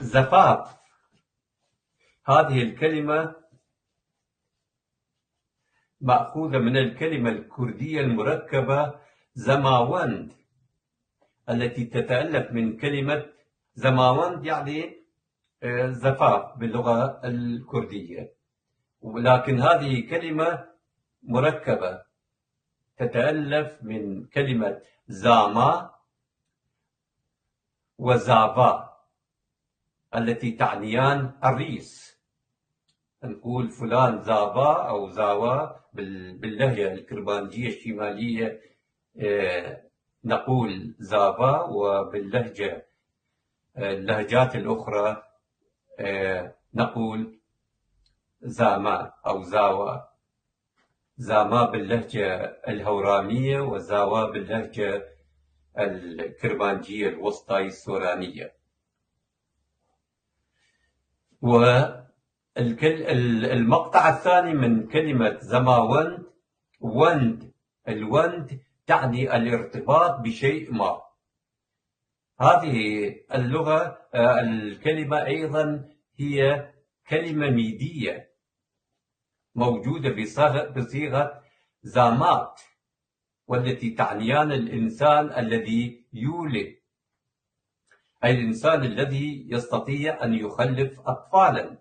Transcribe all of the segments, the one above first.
زفاف. هذه الكلمة مأخوذة من الكلمة الكردية المركبة زماوند، التي تتألف من كلمة زماوند يعني زفاف باللغة الكردية، ولكن هذه كلمة مركبة تتألف من كلمة زاما وزافا التي تعنيان الريس. نقول فلان زافا أو زاوا باللهجة الكرمانجية الشمالية نقول زافا، وباللهجة اللهجات الأخرى نقول زاما أو زاوا. زاما باللهجة الهورانية وزاوا باللهجة الكرمانجية الوسطى السورانية. والمقطع الثاني من كلمة زماوند وند. الوند تعني الارتباط بشيء ما. هذه الكلمة أيضا هي كلمة ميدية موجودة بصيغة زامات، والتي تعنيان الإنسان الذي يولد، أي الإنسان الذي يستطيع أن يخلف أطفالا.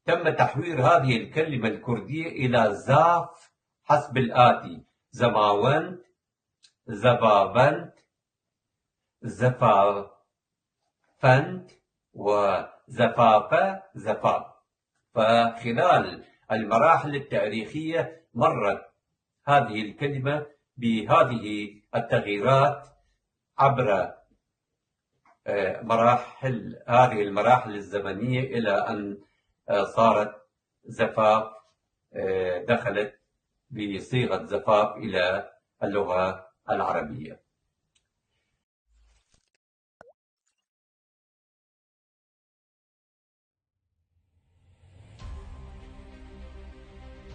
تم تحوير هذه الكلمة الكردية إلى زاف حسب الآتي: زماوند، زبابند، زفافند، وزفافة، زفاف. فخلال المراحل التاريخية مرت هذه الكلمة بهذه التغييرات عبر هذه المراحل الزمنية إلى أن صارت زفاف، دخلت بصيغة زفاف إلى اللغة العربية.